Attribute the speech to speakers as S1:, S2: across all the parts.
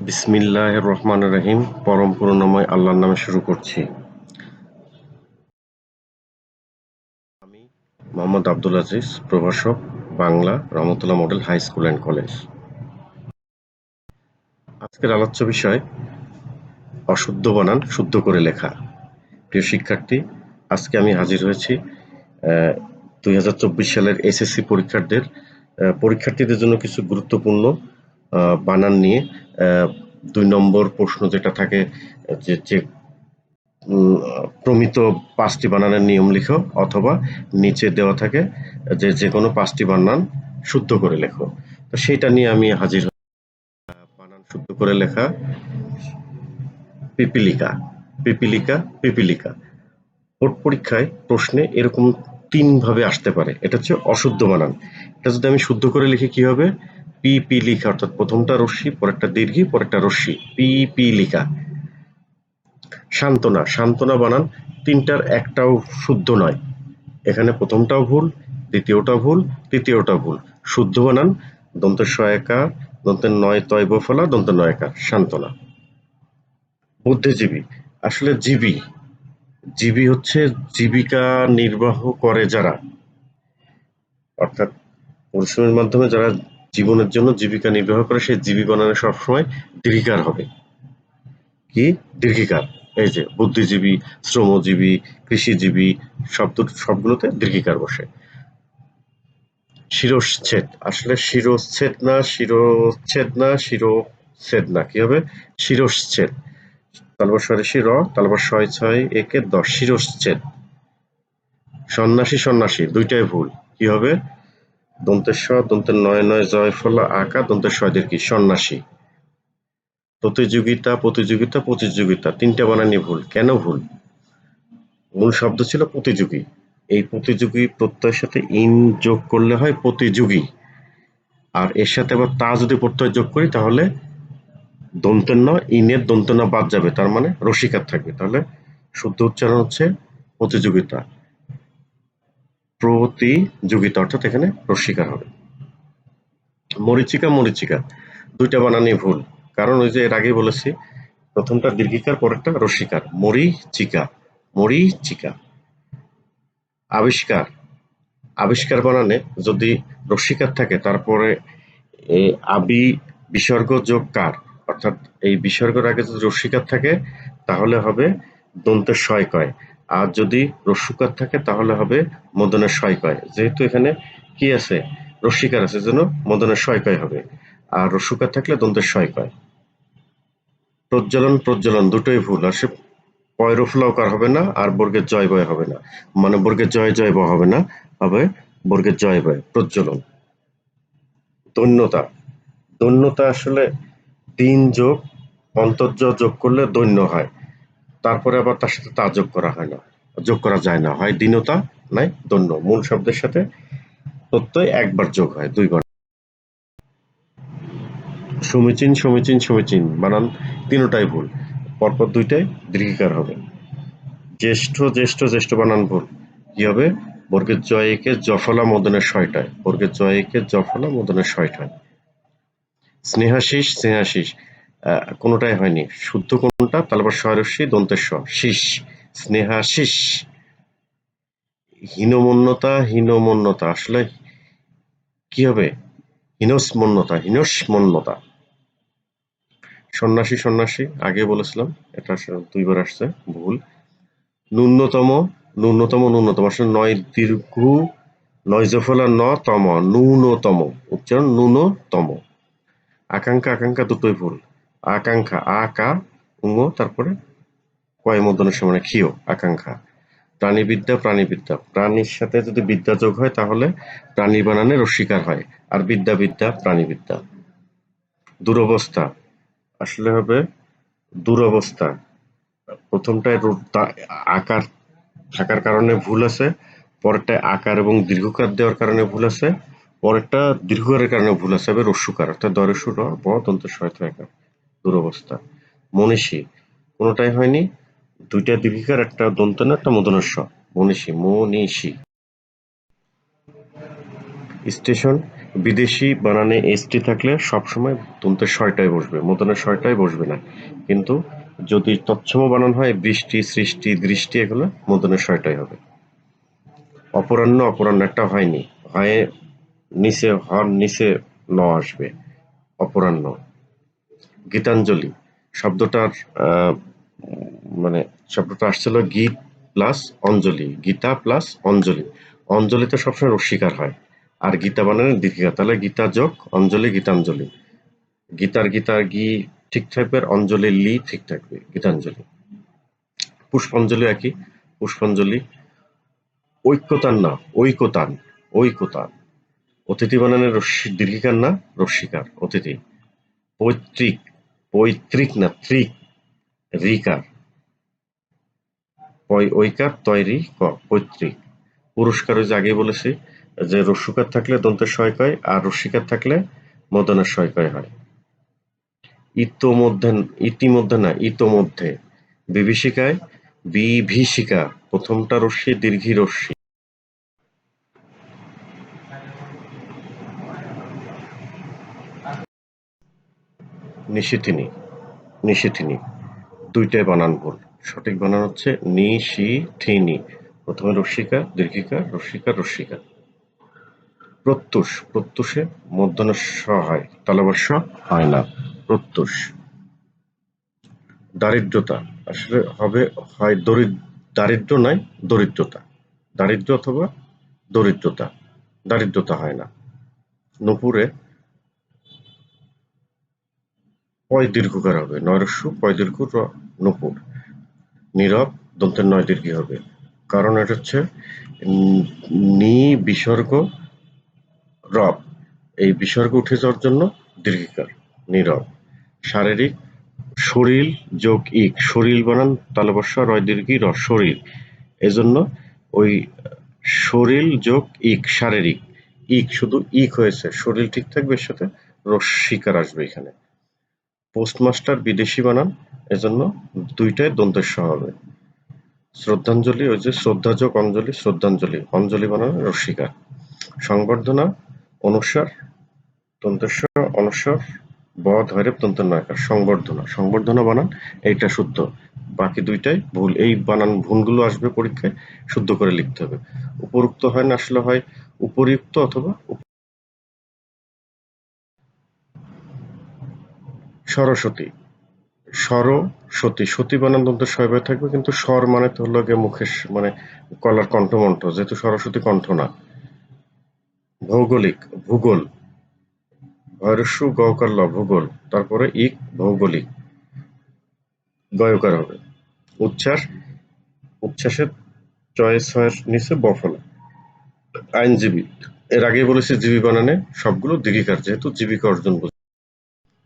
S1: বিসমিল্লাহির রহমানির রহিম। পরম করুণাময় আল্লাহর নামে শুরু করছি। আমি মোহাম্মদ আব্দুল আজিজ, প্রভাষক, Bangla, Rahmatullah model high school and college. আজকের আলোচ্য বিষয় অশুদ্ধ বানান শুদ্ধ করে লেখা। প্রিয় শিক্ষার্থী, আজকে আমি হাজির হয়েছি 2024 সালের এসএসসি পরীক্ষার্থীদের জন্য কিছু গুরুত্বপূর্ণ বানান নিয়ে। 2 নম্বর প্রশ্ন যেটা থাকে যে প্রমিত 5টি বানানের নিয়ম লিখো, অথবা নিচে দেওয়া থাকে যে কোনো 5টি বানান শুদ্ধ করে লেখো। তো সেটা নিয়ে আমি হাজির। বানান শুদ্ধ করে লেখা: পিপিলিকা, পিপিলিকা, পিপিলিকা। বোর্ড পরীক্ষায় প্রশ্নে এরকম 3 ভাবে আসতে পারে। এটা হচ্ছে অশুদ্ধ বানান। এটা যদি আমি শুদ্ধ করে লিখি কি হবে? পিপিলিকা, অর্থাৎ প্রথমটা রস্যি, পরেরটা দীর্ঘী, পরেরটা রস্যি। পিপিলিকা। সান্ত্বনা, সান্ত্বনা বানান 3টার একটাও শুদ্ধ নয়। এখানে প্রথমটাও ভুল, দ্বিতীয়টা ভুল, তৃতীয়টা ভুল। শুদ্ধ বানান দন্তের সহায়িকা, দন্তের নয় তয় ব ফলা, দন্তের নয়কার। সান্ত্বনা। বুদ্ধিজীবী, আসলে জীবী, জীবী হচ্ছে জীবিকা নির্বাহ করে যারা, অর্থাৎ পরিশ্রমের মাধ্যমে যারা জীবনের জন্য জীবিকা নির্বাহ করে, সেই জীবী বানানে সবসময় দীর্ঘিকার হবে। কি? দীর্ঘিকার। এই যে বুদ্ধিজীবী, শ্রমজীবী, কৃষিজীবী, সবগুলোতে দীর্ঘিকার বসে। শিরশ্ছেদ, আসলে শিরশ্ছেদ না, শিরোচ্ছেদ না, শিরোচ্ছেদ না, কি হবে? শিরশ্ছেদ। তালবর স্বরেশি র, তালবর 6 6 1 10, শিরশ্ছেদ। সন্ন্যাসী, সন্ন্যাসী, দুইটাই ভুল। কি হবে? দন্তের স, দন্তের নয় নয় জয় ফলা আকা, দন্তের শয়দের কি? সন্ন্যাসী। প্রতিযোগিতা, প্রতিযোগিতা, প্রতিযোগিতা, 3টা বানানই ভুল। কেন ভুল? মূল শব্দ ছিল প্রতিযোগী। এই প্রতিযোগী প্রত্যয়ের সাথে ইন যোগ করলে হয় প্রতিযোগী, আর এর সাথে আবার তা যদি প্রত্যয় যোগ করি তাহলে দন্তের ন, ইনের দন্তের ন বাদ যাবে, তার মানে রসিকার থাকবে। তাহলে শুদ্ধ উচ্চারণ হচ্ছে প্রতিযোগিতা, প্রতিযোগিতা, অর্থাৎ এখানে রসিকার হবে। মরীচিকা, মরীচিকা, 2টা বানানই ভুল। কারণ ওই যে এর আগেই বলেছি, প্রথমটা দীর্ঘিকার, পরেরটা রসিকার। মরীচিকা, মরীচিকা। আবিষ্কার, আবিষ্কার বানানে যদি রসিকার থাকে, তারপরে আবি বিসর্গ যোগ কার, অর্থাৎ এই বিসর্গের আগে যদি রস্যিকার থাকে তাহলে হবে দন্তের শয়কয়, আর যদি রস্যুকার থাকে তাহলে হবে মদনের শয়কয়। যেহেতু এখানে কি আছে? রস্যিকার আছে, জন্য মদনের শয়কয় হবে, আর রস্যুকার থাকলে দন্তের শয়কয়। প্রজ্বলন, প্রজ্বলন, দুটোই ভুল। আর সে পয়রফলাওকার হবে না, আর বর্গের জয় বয় হবে না, মানে বর্গের জয় জয় ব হবে না, হবে বর্গের জয় বয়। প্রজ্বলন। দৈন্যতা, দৈন্যতা আসলে ৩ যোগ অন্তর্জ যোগ করলে দৈন্য হয়, তারপরে আবার তার সাথে তা যোগ করা হয় না, যোগ করা যায় না, হয় দীনতা নাই দৈন্য। মূল শব্দের সাথে প্রত্যয় একবার যোগ হয়, 2 বার। সমীচীন, সমীচীন, সমীচীন, বানান 3টাই ভুল, পরপর 2টাই দীর্ঘিকার হবে। জ্যেষ্ঠ, জ্যেষ্ঠ, জ্যেষ্ঠ বানান ভুল। কি হবে? বর্গের জয় একে জফলা মদনের শয়টায়, বর্গের জয় একে জফলা মদনের শয়টায়। স্নেহাশিস, স্নেহাশিস, কোনোটাই হয়নি। শুদ্ধ কোনটা? তালবর স্বরস্বী দন্তের স, শীষ, স্নেহাশিস। হীনমন্যতা, হীনমন্যতা, আসলে কি হবে? হীনস্মন্যতা, হীনস্মন্যতা। সন্ন্যাসী, সন্ন্যাসী, আগে বলেছিলাম, এটা 2 বার আসছে, ভুল। ন্যূনতম, ন্যূনতম, ন্যূনতম, আসলে নয় দীর্ঘ, নয় জফলা ন তম, ন্যূনতম, উচ্চারণ ন্যূনতম। আকাঙ্ক্ষা, আকাঙ্ক্ষা, দুটোই ভুল। আকাঙ্ক্ষা, আকা উঙ, তারপরে কয় মদনের সমানে ক্ষীয়, আকাঙ্ক্ষা। প্রাণীবিদ্যা, প্রাণীবিদ্যা, প্রাণীর সাথে যদি বিদ্যা যোগ হয় তাহলে প্রাণী বানানে রস্যিকার হয়, আর বিদ্যা, বিদ্যা, প্রাণীবিদ্যা। দুরবস্থা, আসলে হবে দুরবস্থা। প্রথমটায় আকার থাকার কারণে ভুল আছে, পরেরটায় আকার এবং দীর্ঘকার দেওয়ার কারণে ভুল আছে, পরেরটা দীর্ঘকারের কারণে ভুল আছে, হবে রস্যুকার, অর্থাৎ দরেশু র ব দন্ত শয়ত একার। দুরবস্থা। মনীষী, কোনোটাই হয়নি, 2টা দীর্ঘিকার, একটা দন্তন, একটা মূর্ধন্য ষ। মনীষী, মনীষী। স্টেশন, বিদেশি বানানে এসটি থাকলে সবসময় দন্তের শয়টাই বসবে, মূর্ধন্য শয়টাই বসবে না। কিন্তু যদি তৎসম বানান হয় বৃষ্টি, সৃষ্টি, দৃষ্টি এগুলো মূর্ধন্য শয়টাই হবে। অপরাহ্ন, অপরাহ্ন একটা হয়নি, হয় নিচে হর নিচে ন আসবে, অপরাহ্ন। গীতাঞ্জলি শব্দটার মানে শব্দটা আসছিল গীত প্লাস অঞ্জলি, গীতা প্লাস অঞ্জলি। অঞ্জলি তো সবসময় রস্বীকার হয়, আর গীতা বানানের দীর্ঘিকা, তাহলে গীতা যোগ অঞ্জলি, গীতাঞ্জলি। গীতার গীতার গি ঠিক থাকবে, আর অঞ্জলির লি ঠিক থাকবে, গীতাঞ্জলি। পুষ্পাঞ্জলি একই, পুষ্পাঞ্জলি। ঐক্যতান না, ঐকতান, ঐকতান। অতিথি বানানের দীর্ঘিকার না রস্বীকার, অতিথি। পৈতৃক, পৈতৃক না ত্রিক, রিকার। ঐকার তৈরি ক, পৈতৃক। পুরস্কার ওই যে আগেই বলেছি যে রস্যকার থাকলে দন্তের শয় কয়, আর রস্যিকার থাকলে মদনের শয় কয় হয়। ইতোমধ্যে, ইতিমধ্যে না ইতোমধ্যে। বিভীষিকায় বিভীষিকা, প্রথমটা রস্যি দীর্ঘী রস্যি। নিশিথিনী, নিশিথিনী দুইটাই বানান ভুল। সঠিক বানান হচ্ছে নিশিথিনী, প্রথমে রস্যিকা দীর্ঘিকা, রস্যিকা রস্যিকা। প্রত্যুষ, প্রত্যুষে মূর্ধন্য ষ হয়, তালব্য হয় না, প্রত্যুষ। দারিদ্রতা আসলে হবে হয় দারিদ্র নয় দরিদ্রতা, দারিদ্র অথবা দরিদ্রতা, দারিদ্রতা হয় না। নূপুরে পয় দীর্ঘকার হবে, নয়রস্যু পয় দীর্ঘ র, নূপুর। নীরব দন্তের নয় দীর্ঘী হবে, কারণ এটা হচ্ছে নি বিসর্গ রব, এই বিসর্গ উঠে যাওয়ার জন্য দীর্ঘিকার, নীরব। শারীরিক, শরীর যোগ ইক, শরীর বানান তালব্য রয় দীর্ঘী র, শরীর। এজন্য ওই শরীর যোগ ইক, শারীরিক। ইক শুধু ইক হয়েছে, শরীর ঠিক থাকবে, এর সাথে রস্বীকার আসবে এখানে। পোস্টমাস্টার বিদেশি বানান, এজন্য দুইটাই দন্তের স হবে। শ্রদ্ধাঞ্জলি ওই যে শ্রদ্ধা যোগ অঞ্জলি, শ্রদ্ধাঞ্জলি, অঞ্জলি বানান রস্বীকার। সংবর্ধনা অনুস্বার দন্তের স, অনুস্বার ব ধরে দন্তের নয়কার, সংবর্ধনা, সংবর্ধনা বানান এইটা শুদ্ধ, বাকি দুইটাই ভুল। এই বানান ভুলগুলো আসবে পরীক্ষায়, শুদ্ধ করে লিখতে হবে। উপরুক্ত হয় না, আসলে হয় উপরিউক্ত অথবা সরস্বতী, সরস্বতী, সতী বানান দন্তের শয়বায় থাকবে, কিন্তু স্বর মানে তো হলো গিয়ে মুখের মানে গলার কণ্ঠমন্ত্র, যেহেতু সরস্বতী কণ্ঠ না। ভৌগোলিক, ভূগোল, ভৈরস্যু গকার ল, ভূগোল, তারপরে ইক, ভৌগোলিক, গয়কার হবে। উচ্ছ্বাস, উচ্ছ্বাসের চয়েস হয় নিচে বফলা। আইনজীবী, এর আগেই বলেছি জীবী বানানে সবগুলো দীর্ঘিকার, যেহেতু জীবিকা অর্জন বোঝায়।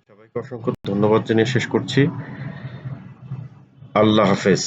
S1: সবাইকে অসংখ্য ধন্যবাদ জানিয়ে শেষ করছি। আল্লাহ হাফেজ।